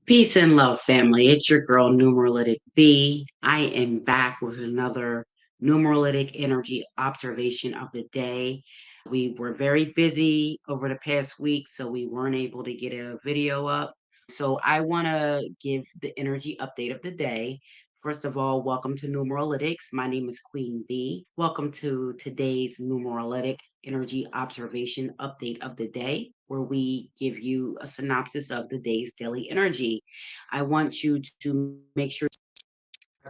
Peace and love, family. It's your girl, Numeralytic Bee. I am back with another numeralytic energy observation of the day. We were very busy over the past week, so we weren't able to get a video up. So I want to give the energy update of the day. First of all, welcome to Numeralytics. My name is Queen Bee. Welcome to today's numeralytic energy observation update of the day, where we give you a synopsis of the day's daily energy. I want you to make sure to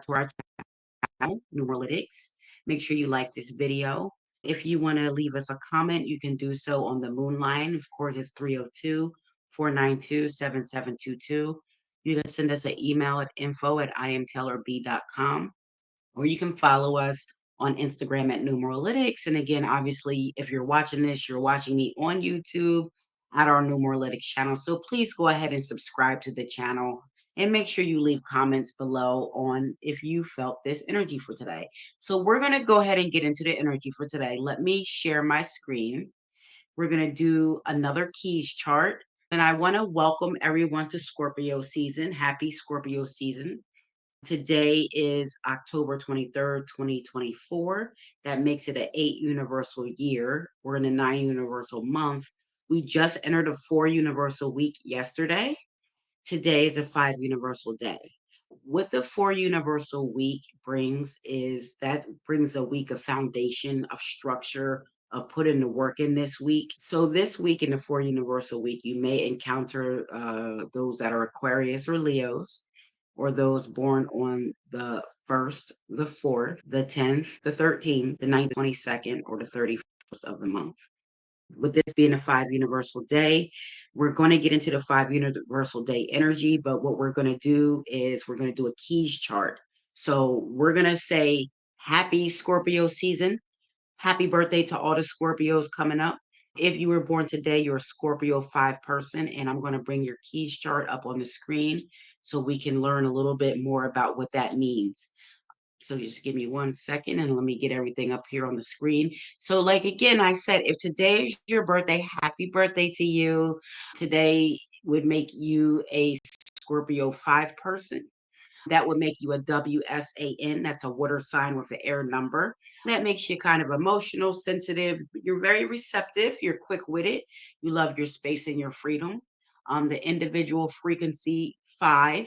our channel, Numeralytics. Make sure you like this video. If you want to leave us a comment, you can do so on the moon line. Of course, it's 302-492-7722. You can send us an email at info@imtaylorb.com, or you can follow us on Instagram at Numeralytics. And again, obviously, if you're watching this, you're watching me on YouTube at our Numeralytics channel. So please go ahead and subscribe to the channel and make sure you leave comments below on if you felt this energy for today. So we're going to go ahead and get into the energy for today. Let me share my screen. We're going to do another keys chart. And I want to welcome everyone to Scorpio season. Happy Scorpio season. Today is October 23rd, 2024. That makes it an 8 universal year. We're in a 9 universal month. We just entered a 4 universal week yesterday. Today is a 5 universal day. What the 4 universal week brings a week of foundation, of structure, of putting the work in this week. So this week in the 4 universal week, you may encounter those that are Aquarius or Leos, or those born on the 1st, the 4th, the 10th, the 13th, the 9th, the 22nd, or the 31st of the month. With this being a 5 universal day, we're going to get into the 5 universal day energy. But what we're going to do is we're going to do a keys chart. So we're going to say happy Scorpio season. Happy birthday to all the Scorpios coming up. If you were born today, you're a Scorpio 5 person, and I'm going to bring your keys chart up on the screen so we can learn a little bit more about what that means. So just give me 1 second and let me get everything up here on the screen. So like, again, I said, if today is your birthday, happy birthday to you. Today would make you a Scorpio 5 person. That would make you a WSAN. That's a water sign with the air number. That makes you kind of emotional, sensitive. You're very receptive. You're quick witted. You love your space and your freedom. The individual frequency 5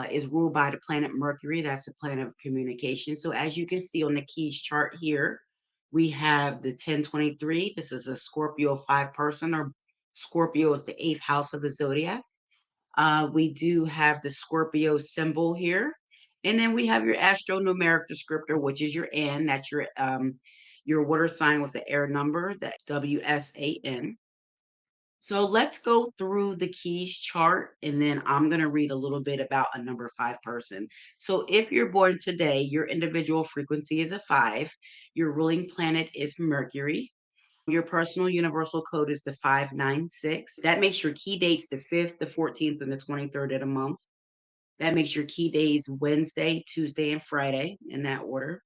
is ruled by the planet Mercury. That's the planet of communication. So as you can see on the keys chart here, we have the 1023. This is a Scorpio 5 person, or Scorpio is the 8th house of the zodiac. We do have the Scorpio symbol here. And then we have your astronumeric descriptor, which is your N. That's your water sign with the air number, that WSAN. So let's go through the keys chart, and then I'm going to read a little bit about a number 5 person. So if you're born today, your individual frequency is a 5. Your ruling planet is Mercury. Your personal universal code is the 596. That makes your key dates the 5th, the 14th, and the 23rd of the month. That makes your key days Wednesday, Tuesday, and Friday in that order.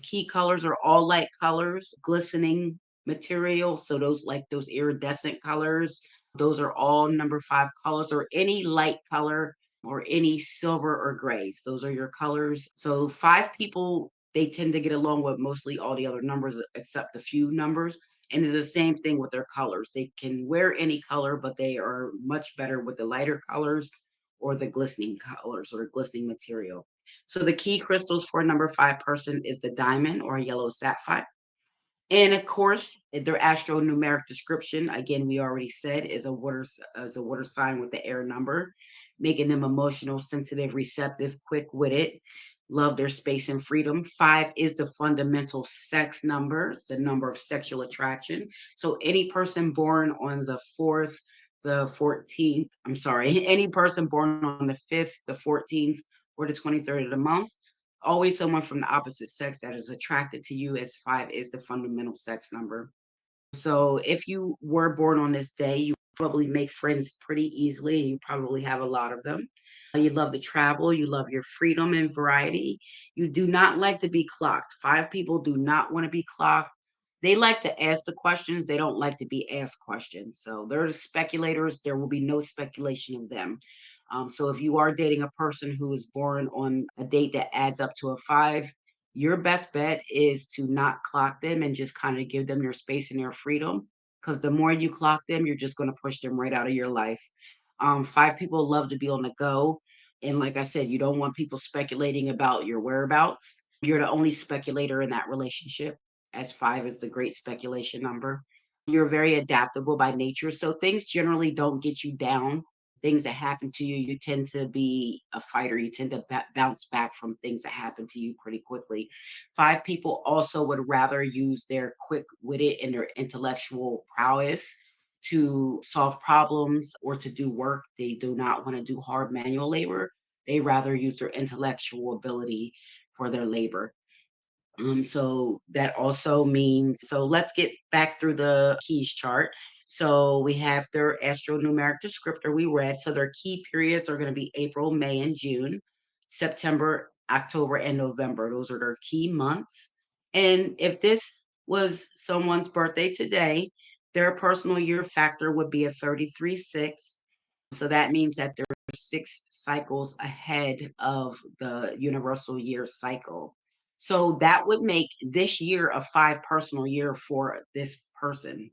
Key colors are all light colors, glistening material. So those iridescent colors, those are all number 5 colors, or any light color or any silver or grays. Those are your colors. So 5 people, they tend to get along with mostly all the other numbers except a few numbers. And it's the same thing with their colors. They can wear any color, but they are much better with the lighter colors or the glistening colors or glistening material. So the key crystals for a number 5 person is the diamond or a yellow sapphire. And of course, their astronumeric description, again, we already said, is a water sign with the air number, making them emotional, sensitive, receptive, quick-witted, love their space and freedom. 5 is the fundamental sex number. It's the number of sexual attraction. So any person born on the 4th, the 14th, I'm sorry, any person born on the 5th, the 14th, or the 23rd of the month, always someone from the opposite sex that is attracted to you, as 5 is the fundamental sex number. So if you were born on this day, you probably make friends pretty easily, and you probably have a lot of them. You love to travel, you love your freedom and variety. You do not like to be clocked. 5 people do not want to be clocked. They like to ask the questions, they don't like to be asked questions. So they're the speculators, there will be no speculation of them. So if you are dating a person who is born on a date that adds up to a five, your best bet is to not clock them and just kind of give them their space and their freedom. Because the more you clock them, you're just going to push them right out of your life. Five people love to be on the go. And like I said, you don't want people speculating about your whereabouts. You're the only speculator in that relationship, as five is the great speculation number. You're very adaptable by nature. So things generally don't get you down. Things that happen to you, you tend to be a fighter. You tend to bounce back from things that happen to you pretty quickly. Five people also would rather use their quick witted and their intellectual prowess to solve problems or to do work. They do not want to do hard manual labor. They rather use their intellectual ability for their labor. So that also means, so let's get back through the keys chart. So we have their astronumeric descriptor we read. So their key periods are going to be April, May, and June, September, October, and November. Those are their key months. And if this was someone's birthday today, their personal year factor would be a 33.6. So that means that they're 6 cycles ahead of the universal year cycle. So that would make this year a five personal year for this person.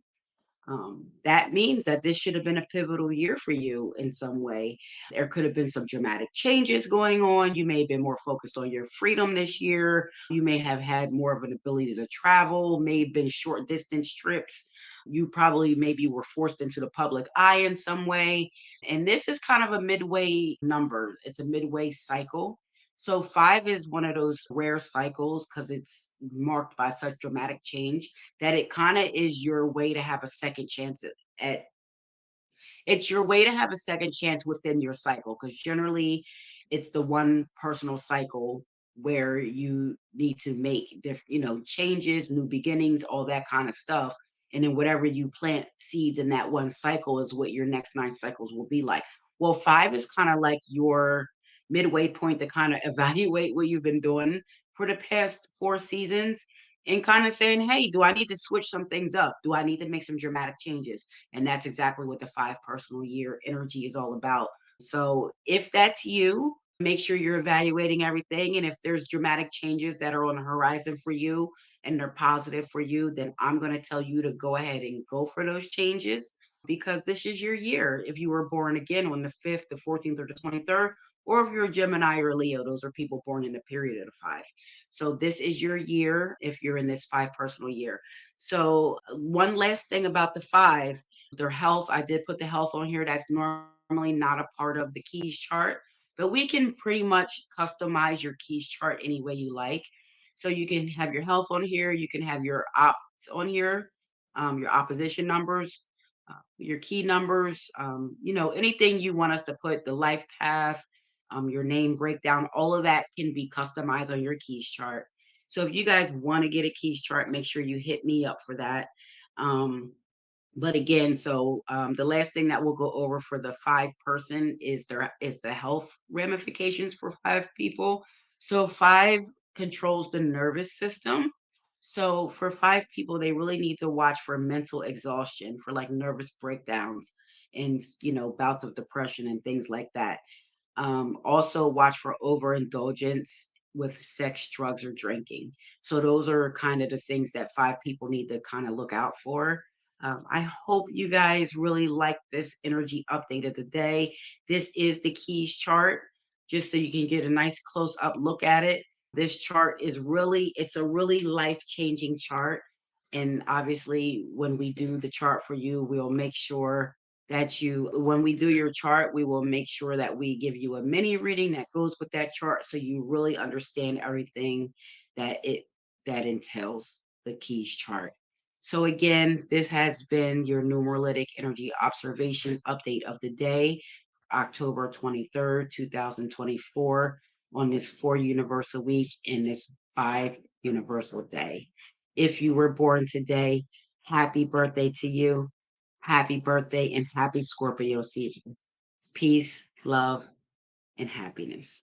That means that this should have been a pivotal year for you in some way. There could have been some dramatic changes going on. You may have been more focused on your freedom this year. You may have had more of an ability to travel, may have been short distance trips. You probably maybe were forced into the public eye in some way. And this is kind of a midway number, it's a midway cycle. So five is one of those rare cycles because it's marked by such dramatic change that it kind of is your way to have a second chance at it's your way to have a second chance within your cycle because generally it's the one personal cycle where you need to make changes, new beginnings, all that kind of stuff. And then whatever you plant seeds in that one cycle is what your next 9 cycles will be like. Well, five is kind of like your midway point to kind of evaluate what you've been doing for the past 4 seasons and kind of saying, hey, do I need to switch some things up? Do I need to make some dramatic changes? And that's exactly what the five personal year energy is all about. So if that's you, make sure you're evaluating everything. And if there's dramatic changes that are on the horizon for you and they're positive for you, then I'm going to tell you to go ahead and go for those changes because this is your year. If you were born again on the 5th, the 14th, or the 23rd, or if you're a Gemini or Leo, those are people born in the period of the five. So this is your year if you're in this five personal year. So one last thing about the five, their health. I did put the health on here. That's normally not a part of the keys chart, but we can pretty much customize your keys chart any way you like. So you can have your health on here. You can have your ops on here, your opposition numbers, your key numbers, anything you want us to put, the life path, your name breakdown, all of that can be customized on your keys chart. So if you guys want to get a keys chart, make sure you hit me up for that. Um, but again, so the last thing that we'll go over for the five person is the health ramifications for five people. So five controls the nervous system. So for five people, they really need to watch for mental exhaustion, for like nervous breakdowns and bouts of depression and things like that. Also watch for overindulgence with sex, drugs, or drinking. So those are kind of the things that five people need to kind of look out for. I hope you guys really like this energy update of the day. This is the keys chart, just so you can get a nice close up look at it. This chart is it's a really life changing chart. And obviously, when we do the chart for you, we'll make sure when we do your chart, we will make sure that we give you a mini reading that goes with that chart so you really understand everything that it that entails the keys chart. So again, this has been your Numeralytic Energy Observation Update of the day, October 23rd, 2024, on this 4 universal week in this 5 universal day. If you were born today, happy birthday to you. Happy birthday and happy Scorpio season. Peace, love, and happiness.